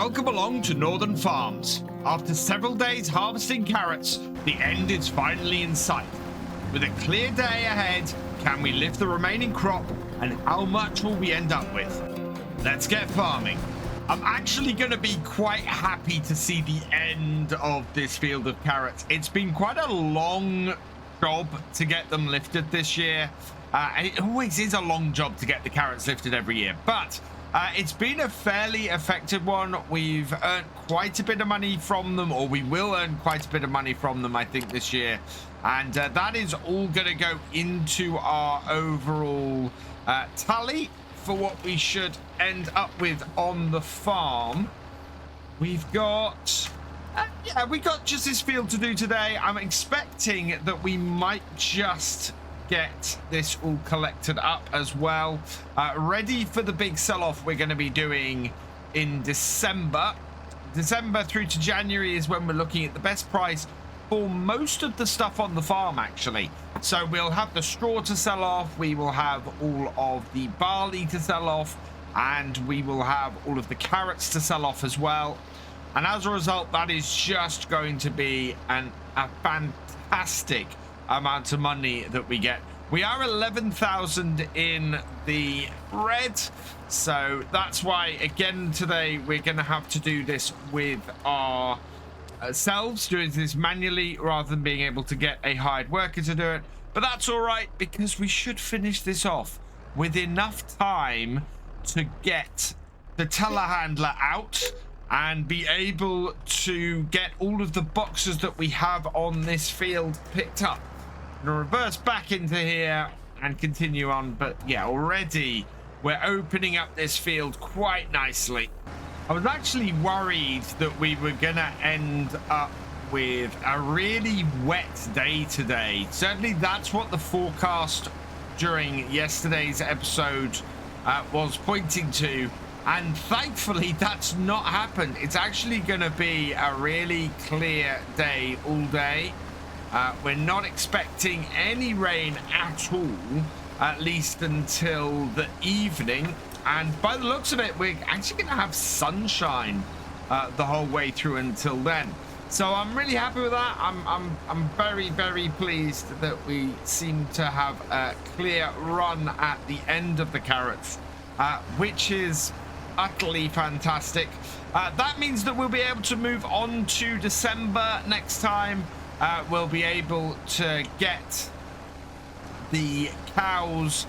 Welcome along to Northern Farms. After several days harvesting carrots, the end is finally in sight. With a clear day ahead, can we lift the remaining crop, and how much will we end up with? Let's get farming. I'm actually going to be quite happy to see the end of this field of carrots. It's been quite a long job to get them lifted this year. And it always is a long job to get the carrots lifted every year, but it's been a fairly effective one. We've earned quite a bit of money from them, or we will earn quite a bit of money from them, I think, this year. And that is all going to go into our overall tally for what we should end up with on the farm. We've got... yeah, we got just this field to do today. I'm expecting that we might just get this all collected up as well, ready for the big sell-off we're going to be doing in December through to January is when we're looking at the best price for most of the stuff on the farm, actually. So we'll have the straw to sell off, we will have all of the barley to sell off, and we will have all of the carrots to sell off as well. And as a result, that is just going to be a fantastic amount of money that we get. We are 11,000 in the red, so that's why again today we're going to have to do this with ourselves, doing this manually rather than being able to get a hired worker to do it. But that's all right, because we should finish this off with enough time to get the telehandler out and be able to get all of the boxes that we have on this field picked up. I'm gonna reverse back into here and continue on, but yeah, already we're opening up this field quite nicely. I was actually worried that we were gonna end up with a really wet day today. Certainly that's what the forecast during yesterday's episode was pointing to, and thankfully that's not happened. It's actually gonna be a really clear day all day. We're not expecting any rain at all, at least until the evening. And by the looks of it, we're actually going to have sunshine the whole way through until then. So I'm really happy with that. I'm very, very pleased that we seem to have a clear run at the end of the carrots, which is utterly fantastic. That means that we'll be able to move on to December next time. We'll be able to get the cows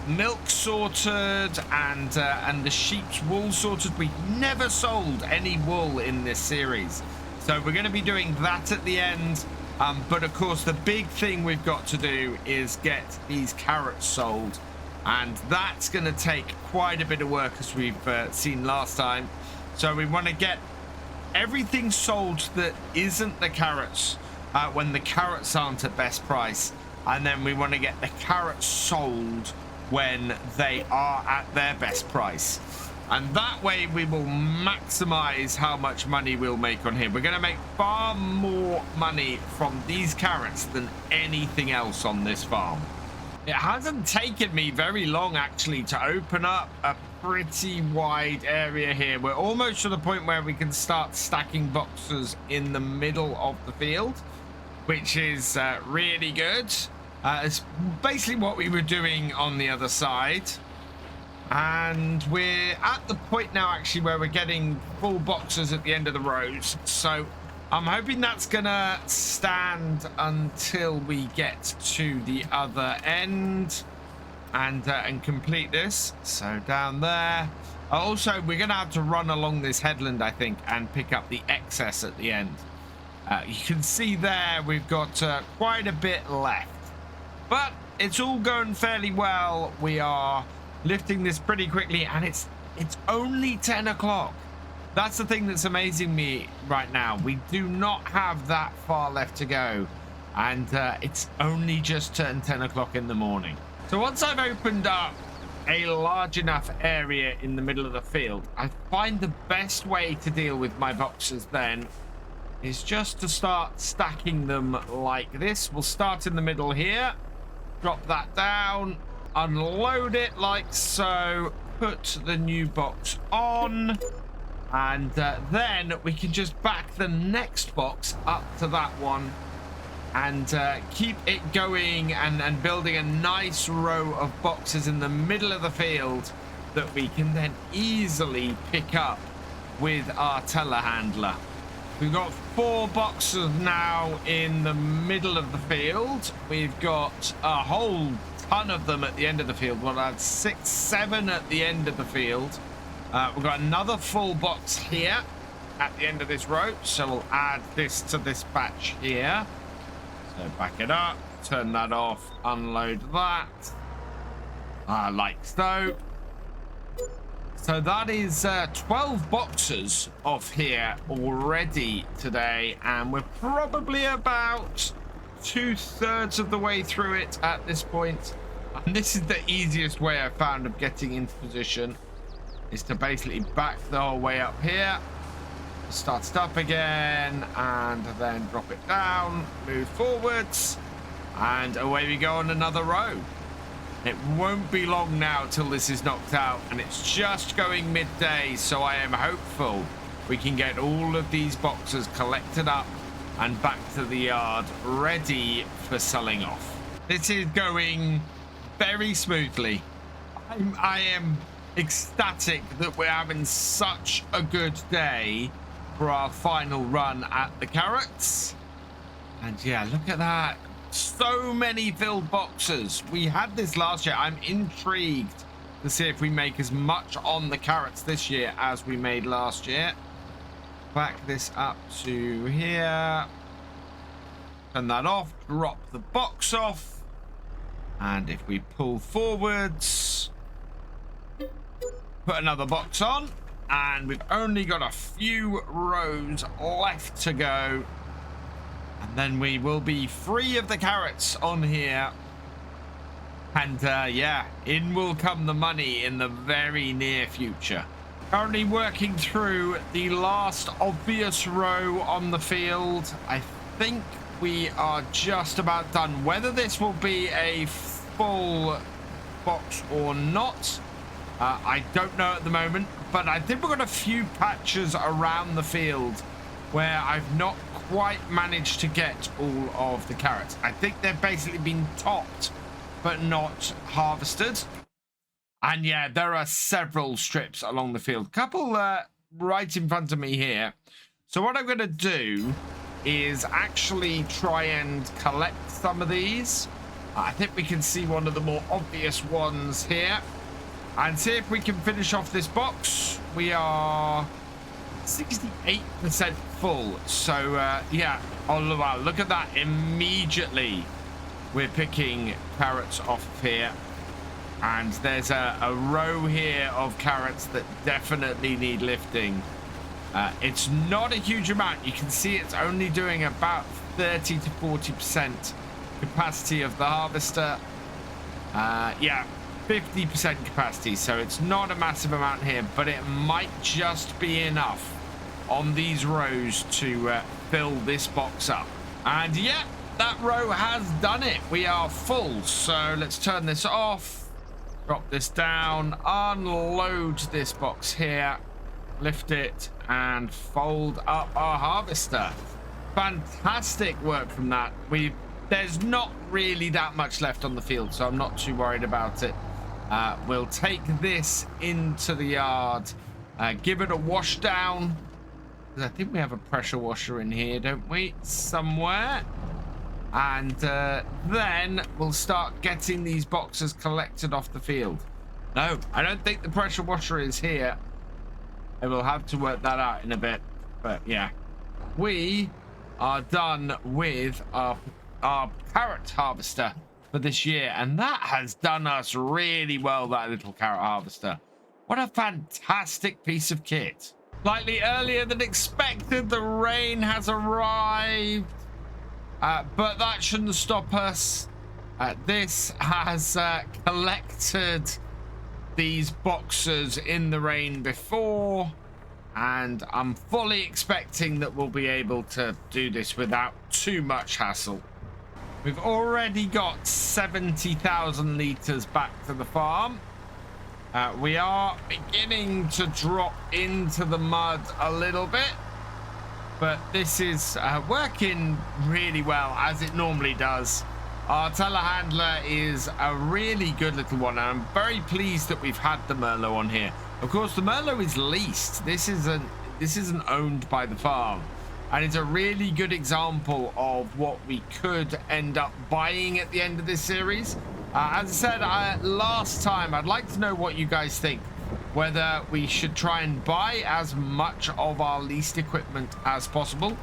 milk sorted and the sheep's wool sorted. We've never sold any wool in this series, so we're going to be doing that at the end. But of course the big thing we've got to do is get these carrots sold, and that's going to take quite a bit of work, as we've seen last time. So we want to get everything sold that isn't the carrots when the carrots aren't at best price, and then we want to get the carrots sold when they are at their best price, and that way we will maximize how much money we'll make on here. We're going to make far more money from these carrots than anything else on this farm. It hasn't taken me very long actually to open up a pretty wide area here. We're almost to the point where we can start stacking boxes in the middle of the field, which is really good. It's basically what we were doing on the other side. And we're at the point now actually where we're getting full boxes at the end of the rows. So I'm hoping that's gonna stand until we get to the other end and complete this. So down there. Also, we're gonna have to run along this headland, I think, and pick up the excess at the end. You can see there we've got quite a bit left, but it's all going fairly well. We are lifting this pretty quickly, and it's only 10 o'clock. That's the thing that's amazing me right now. We do not have that far left to go, and it's only just turned 10 o'clock in the morning. So once I've opened up a large enough area in the middle of the field, I find the best way to deal with my boxes then is just to start stacking them like this. We'll start in the middle here, drop that down, unload it like so, put the new box on, And then we can just back the next box up to that one and keep it going and building a nice row of boxes in the middle of the field that we can then easily pick up with our telehandler. We've got 4 boxes now in the middle of the field. We've got a whole ton of them at the end of the field. Well, that's 6, 7 at the end of the field. We've got another full box here at the end of this row, so we'll add this to this batch here. So back it up, turn that off, unload that, like so. So that is 12 boxes off here already today, and we're probably about 2/3 of the way through it at this point. And this is the easiest way I found of getting into position, is to basically back the whole way up here, start it up again, and then drop it down, move forwards, and away we go on another row. It won't be long now till this is knocked out, and it's just going midday, so I am hopeful we can get all of these boxes collected up and back to the yard ready for selling off. This is going very smoothly. I am ecstatic that we're having such a good day for our final run at the carrots. And yeah, look at that. So many filled boxes. We had this last year. I'm intrigued to see if we make as much on the carrots this year as we made last year. Back this up to here. Turn that off. Drop the box off. And if we pull forwards, put another box on, and we've only got a few rows left to go, and then we will be free of the carrots on here. And yeah, in will come the money in the very near future. Currently working through the last obvious row on the field. I think we are just about done. Whether this will be a full box or not, I don't know at the moment, but I think we've got a few patches around the field where I've not quite managed to get all of the carrots. I think they've basically been topped but not harvested. And yeah, there are several strips along the field, couple right in front of me here. So what I'm going to do is actually try and collect some of these. I think we can see one of the more obvious ones here and see if we can finish off this box. We are 68% full. So yeah, oh wow, look at that. Immediately we're picking carrots off here, and there's a row here of carrots that definitely need lifting. It's not a huge amount. You can see it's only doing about 30 to 40% capacity of the harvester. Yeah, 50% capacity, so it's not a massive amount here, but it might just be enough on these rows to fill this box up. And yeah, that row has done it. We are full, so let's turn this off, drop this down, unload this box here, lift it, and fold up our harvester. Fantastic work from that. There's not really that much left on the field, so I'm not too worried about it. We'll take this into the yard, give it a wash down. I think we have a pressure washer in here, don't we? Somewhere. And then we'll start getting these boxes collected off the field. No, I don't think the pressure washer is here. I will have to work that out in a bit. But yeah, we are done with our carrot harvester for this year, and that has done us really well, that little carrot harvester. What a fantastic piece of kit. Slightly earlier than expected, the rain has arrived, but that shouldn't stop us. This has collected these boxes in the rain before, and I'm fully expecting that we'll be able to do this without too much hassle. We've already got 70,000 litres back to the farm. We are beginning to drop into the mud a little bit, but this is working really well, as it normally does. Our telehandler is a really good little one, and I'm very pleased that we've had the Merlot on here. Of course, the Merlot is leased. This isn't owned by the farm, and it's a really good example of what we could end up buying at the end of this series. As I said last time, I'd like to know what you guys think, whether we should try and buy as much of our leased equipment as possible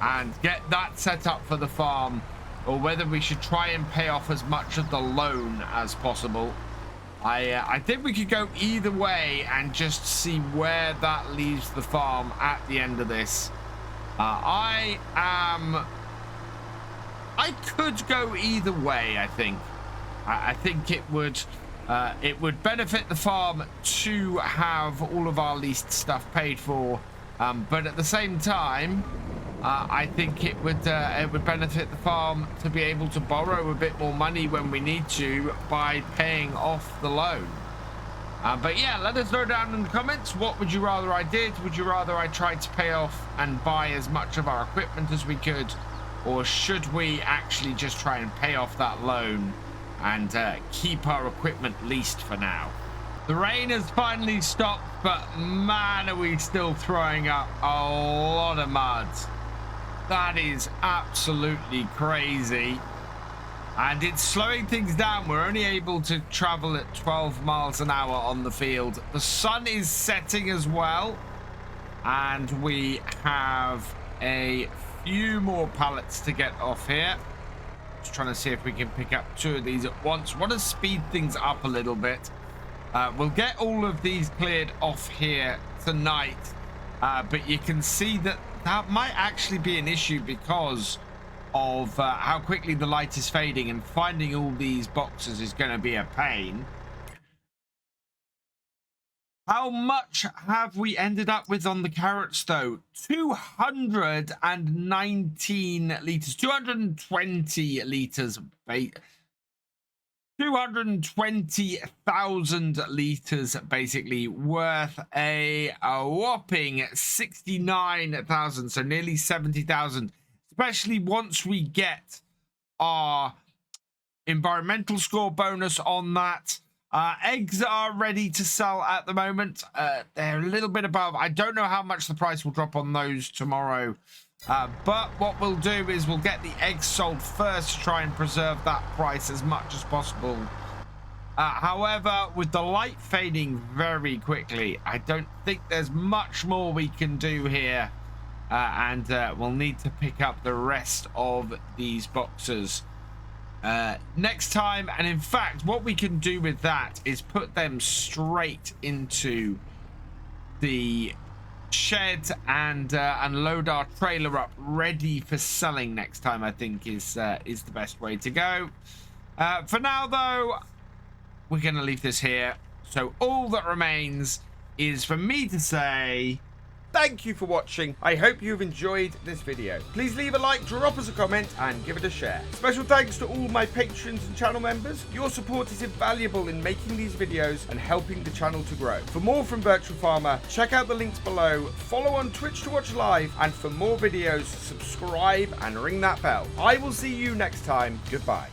and get that set up for the farm, or whether we should try and pay off as much of the loan as possible. I think we could go either way and just see where that leaves the farm at the end of this. I could go either way, I think. I think it would benefit the farm to have all of our leased stuff paid for, but at the same time, I think it would benefit the farm to be able to borrow a bit more money when we need to by paying off the loan. But yeah, let us know down in the comments, what would you rather I did? Would you rather I tried to pay off and buy as much of our equipment as we could, or should we actually just try and pay off that loan and keep our equipment leased for now? The rain has finally stopped, but man, are we still throwing up a lot of mud. That is absolutely crazy, and it's slowing things down. We're only able to travel at 12 miles an hour on the field. The sun is setting as well, and we have a few more pallets to get off here. Just trying to see if we can pick up 2 of these at once. Want to speed things up a little bit. We'll get all of these cleared off here tonight, but you can see that might actually be an issue because of how quickly the light is fading, and finding all these boxes is going to be a pain. How much have we ended up with on the carrots though? 219 liters, 220 liters, 220,000 liters basically, worth a whopping 69,000, so nearly 70,000, especially once we get our environmental score bonus on that. Eggs are ready to sell at the moment. They're a little bit above. I don't know how much the price will drop on those tomorrow, but what we'll do is we'll get the eggs sold first to try and preserve that price as much as possible. However, with the light fading very quickly, I don't think there's much more we can do here, and we'll need to pick up the rest of these boxes next time. And in fact, what we can do with that is put them straight into the shed and load our trailer up ready for selling next time. I think is the best way to go. For now though, we're gonna leave this here, so all that remains is for me to say thank you for watching. I hope you've enjoyed this video. Please leave a like, drop us a comment, and give it a share. Special thanks to all my patrons and channel members. Your support is invaluable in making these videos and helping the channel to grow. For more from Virtual Farmer, check out the links below, follow on Twitch to watch live, and for more videos, subscribe and ring that bell. I will see you next time. Goodbye.